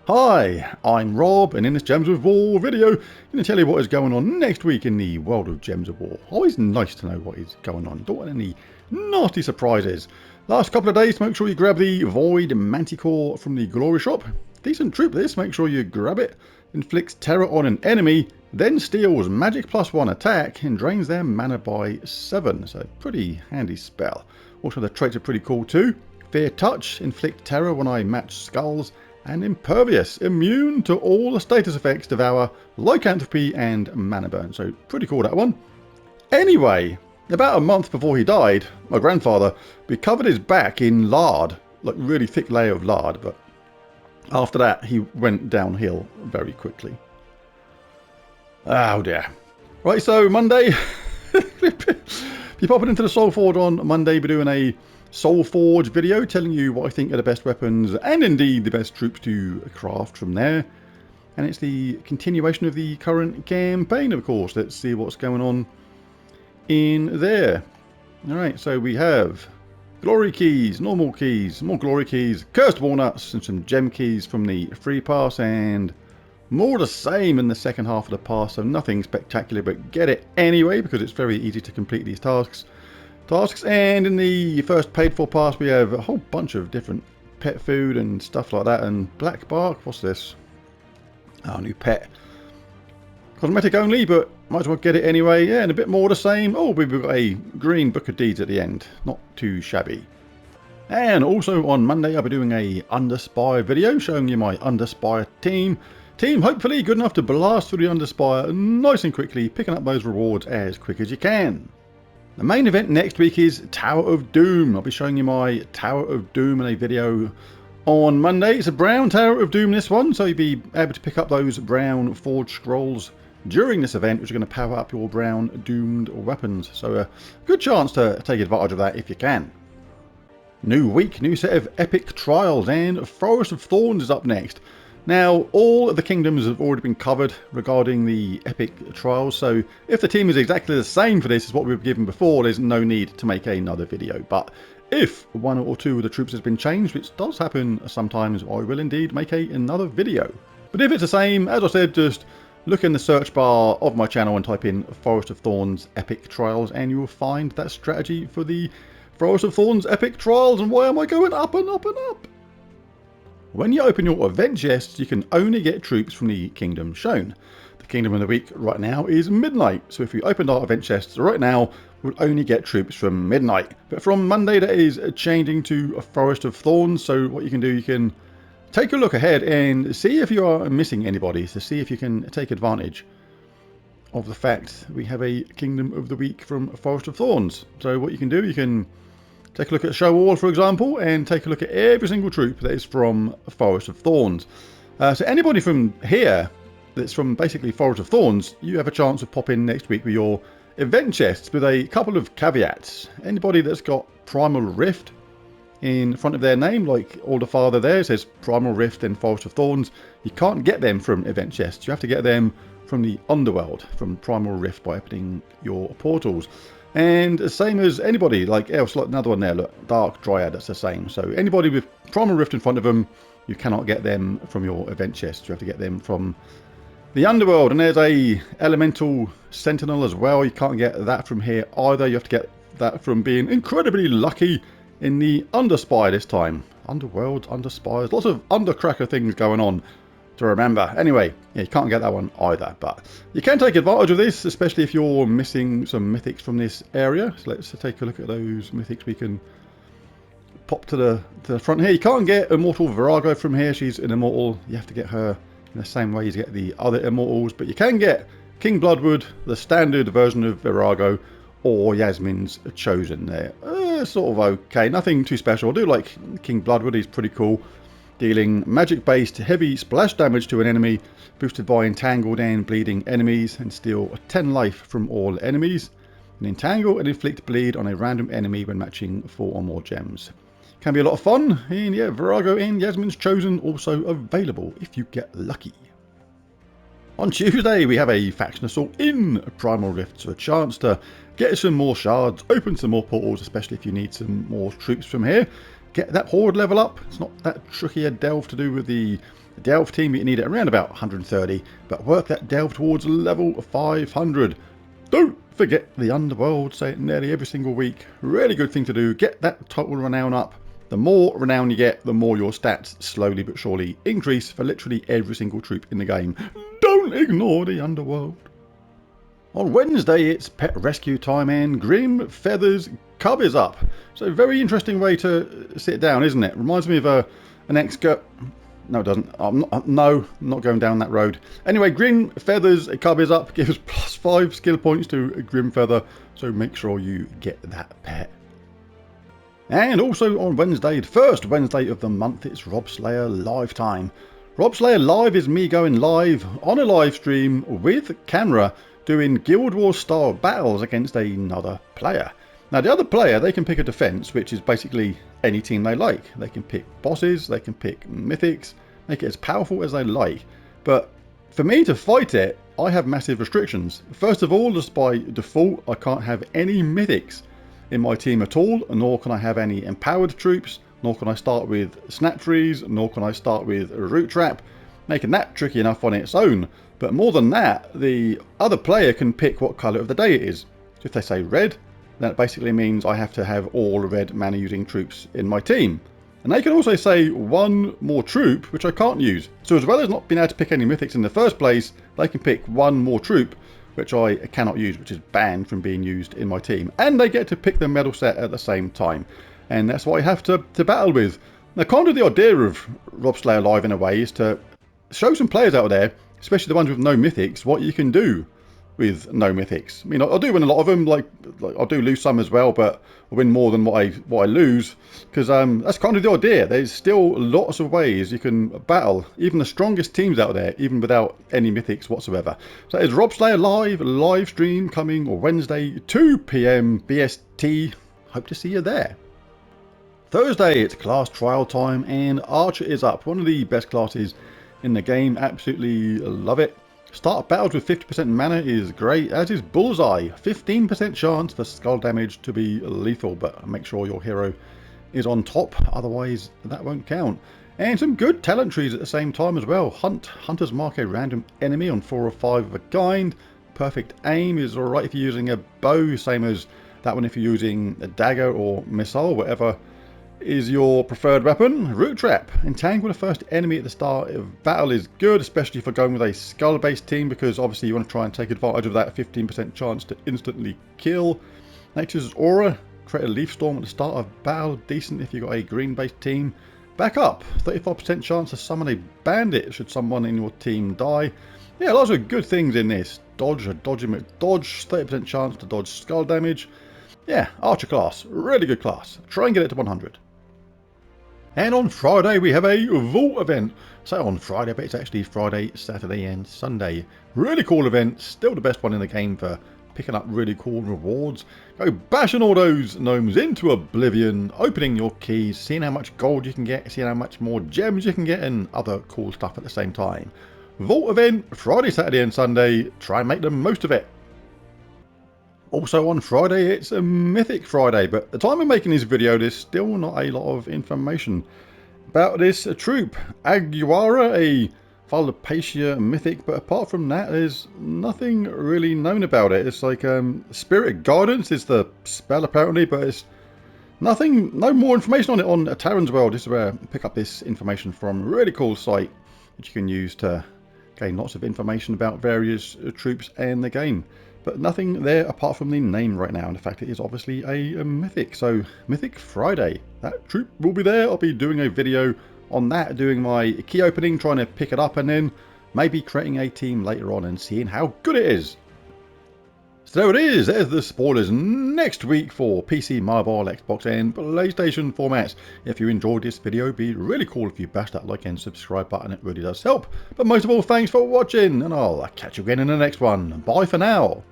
Hi, I'm Rob, and in this Gems of War video, I'm going to tell you what is going on next week in the world of Gems of War. Always nice to know what is going on. Don't want any nasty surprises. Last couple of days, make sure you grab the Void Manticore from the Glory Shop. Decent troop this, make sure you grab it. Inflicts terror on an enemy, then steals magic +1 attack and drains their mana by 7. So pretty handy spell. Also the traits are pretty cool too. Fear Touch, inflict terror when I match skulls. And Impervious, immune to all the status effects, devour, lycanthropy and mana burn. So pretty cool that one. Anyway, about a month before he died, my grandfather, we covered his back in lard, like really thick layer of lard, but after that he went downhill very quickly. Oh dear. Right, so Monday, if you pop it into the Soul Forge on Monday, we're doing a Soul Forge video telling you what I think are the best weapons and indeed the best troops to craft from there. And it's the continuation of the current campaign, of course. Let's see what's going on in there. Alright, so we have glory keys, normal keys, more glory keys, cursed walnuts and some gem keys from the free pass, and more the same in the second half of the pass. So nothing spectacular, but get it anyway because it's very easy to complete these tasks. And in the first paid for pass we have a whole bunch of different pet food and stuff like that. And black bark, what's this? Our new pet. Cosmetic only, but might as well get it anyway. Yeah, and a bit more the same. Oh, we've got a green book of deeds at the end. Not too shabby. And also on Monday I'll be doing a Underspire video showing you my Underspire team. Hopefully good enough to blast through the Underspire nice and quickly, picking up those rewards as quick as you can. The main event next week is Tower of Doom. I'll be showing you my Tower of Doom in a video on Monday. It's a brown Tower of Doom, this one, so you'll be able to pick up those brown Forge Scrolls during this event, which are going to power up your brown doomed weapons. So a good chance to take advantage of that if you can. New week, new set of epic trials, and Forest of Thorns is up next. Now, all of the kingdoms have already been covered regarding the epic trials, so if the team is exactly the same for this as what we've given before, there's no need to make another video. But if one or two of the troops has been changed, which does happen sometimes, I will indeed make another video. But if it's the same, as I said, just look in the search bar of my channel and type in Forest of Thorns epic trials, and you will find that strategy for the Forest of Thorns epic trials. And why am I going up and up and up? When you open your event chests, you can only get troops from the kingdom shown. The kingdom of the week right now is Midnight, so if we opened our event chests right now, we'll only get troops from Midnight. But from Monday, that is changing to a Forest of Thorns, so what you can do, you can take a look ahead and see if you are missing anybody, to see if you can take advantage of the fact we have a kingdom of the week from Forest of Thorns. So what you can do, you can take a look at Show All, for example, and take a look at every single troop that is from Forest of Thorns. So anybody from here that's from basically Forest of Thorns, you have a chance of popping next week with your event chests with a couple of caveats. Anybody that's got Primal Rift in front of their name, like Alderfather there, says Primal Rift and Forest of Thorns, you can't get them from event chests. You have to get them from the Underworld, from Primal Rift, by opening your portals. And same as anybody like else, like another one there, look, Dark Dryad, that's the same. So anybody with Primal Rift in front of them, you cannot get them from your event chest. You have to get them from the Underworld. And there's a Elemental Sentinel as well. You can't get that from here either. You have to get that from being incredibly lucky in the Underspire this time. Underworld, Underspires, lots of Undercracker things going on to remember. Anyway, yeah, you can't get that one either, but you can take advantage of this, especially if you're missing some mythics from this area. So let's take a look at those mythics. We can pop to the front here. You can't get Immortal Virago from here. She's an immortal. You have to get her in the same way as you get the other immortals, but you can get King Bloodwood, the standard version of Virago, or Yasmin's Chosen there. Sort of okay, nothing too special. I do like King Bloodwood. He's pretty cool, dealing magic-based heavy splash damage to an enemy, boosted by entangled and bleeding enemies, and steal 10 life from all enemies. And entangle and inflict bleed on a random enemy when matching 4 or more gems. Can be a lot of fun, and yeah, Virago and Yasmin's Chosen also available if you get lucky. On Tuesday, we have a faction assault in Primal Rift, so a chance to get some more shards, open some more portals, especially if you need some more troops from here. get that horde level up. It's not that tricky a delve to do with the delve team. You need it around about 130, but work that delve towards level 500. Don't forget the underworld, say it nearly every single week. Really good thing to do. Get that total renown up. The more renown you get, the more your stats slowly but surely increase for literally every single troop in the game. Don't ignore the underworld. On Wednesday, it's pet rescue time and Grim Feather's cub is up. So a very interesting way to sit down, isn't it? Reminds me of an ex-girl. No, it doesn't. No, I'm not going down that road. Anyway, Grim Feather's cub is up. Gives +5 skill points to Grim Feather. So make sure you get that pet. And also on Wednesday, the first Wednesday of the month, it's Rob Slayer live time. Rob Slayer live is me going live on a live stream with camera, doing Guild Wars style battles against another player. Now the other player, they can pick a defense, which is basically any team they like. They can pick bosses, they can pick mythics, make it as powerful as they like. But for me to fight it, I have massive restrictions. First of all, just by default, I can't have any mythics in my team at all, nor can I have any empowered troops, nor can I start with snap trees, nor can I start with a root trap, making that tricky enough on its own. But more than that, the other player can pick what colour of the day it is. So if they say red, that basically means I have to have all red mana using troops in my team. And they can also say one more troop, which I can't use. So as well as not being able to pick any mythics in the first place, they can pick one more troop, which I cannot use, which is banned from being used in my team. And they get to pick the medal set at the same time. And that's what I have to battle with. Now, kind of the idea of Rob Slayer Live in a way is to show some players out there, especially the ones with no mythics, what you can do with no mythics. I mean, I do win a lot of them, like I do lose some as well, but I win more than what I lose, because that's kind of the idea. There's still lots of ways you can battle even the strongest teams out there, even without any mythics whatsoever. So it's Rob Slayer live stream coming Wednesday 2 PM BST. Hope to see you there. Thursday, it's class trial time and Archer is up. One of the best classes in the game. Absolutely love it. Start battles with 50% mana is great, as is Bullseye. 15% chance for skull damage to be lethal, but make sure your hero is on top, otherwise that won't count. And some good talent trees at the same time as well. Hunters mark a random enemy on 4 or 5 of a kind. Perfect aim is alright if you're using a bow, same as that one if you're using a dagger or missile, whatever is your preferred weapon. Root Trap. Entangle the first enemy at the start of battle is good, especially if you're going with a skull based team, because obviously you want to try and take advantage of that 15% chance to instantly kill. Nature's Aura. Create a leaf storm at the start of battle. Decent if you've got a green based team. Back up. 35% chance to summon a bandit should someone in your team die. Yeah, lots of good things in this. Dodge, a dodge, 30% chance to dodge skull damage. Yeah, Archer class. Really good class. Try and get it to 100. And on Friday we have a Vault event. So on Friday, but it's actually Friday, Saturday and Sunday. Really cool event. Still the best one in the game for picking up really cool rewards. Go bashing all those gnomes into oblivion, opening your keys, seeing how much gold you can get, seeing how much more gems you can get, and other cool stuff at the same time. Vault event Friday, Saturday and Sunday. Try and make the most of it. Also on Friday, it's a Mythic Friday, but at the time of making this video, there's still not a lot of information about this troop. Aguara, a Phalopatia Mythic, but apart from that, there's nothing really known about it. It's like Spirit Guidance is the spell apparently, but it's nothing, no more information on it on Terran's World. This is where I pick up this information from. A really cool site, which you can use to gain lots of information about various troops and the game. But nothing there apart from the name right now. And the fact it is obviously a Mythic. So Mythic Friday. That troop will be there. I'll be doing a video on that. Doing my key opening. Trying to pick it up. And then maybe creating a team later on. And seeing how good it is. So there it is. There's the spoilers next week for PC, mobile, Xbox and PlayStation formats. If you enjoyed this video, it'd be really cool if you bash that like and subscribe button. It really does help. But most of all, thanks for watching. And I'll catch you again in the next one. Bye for now.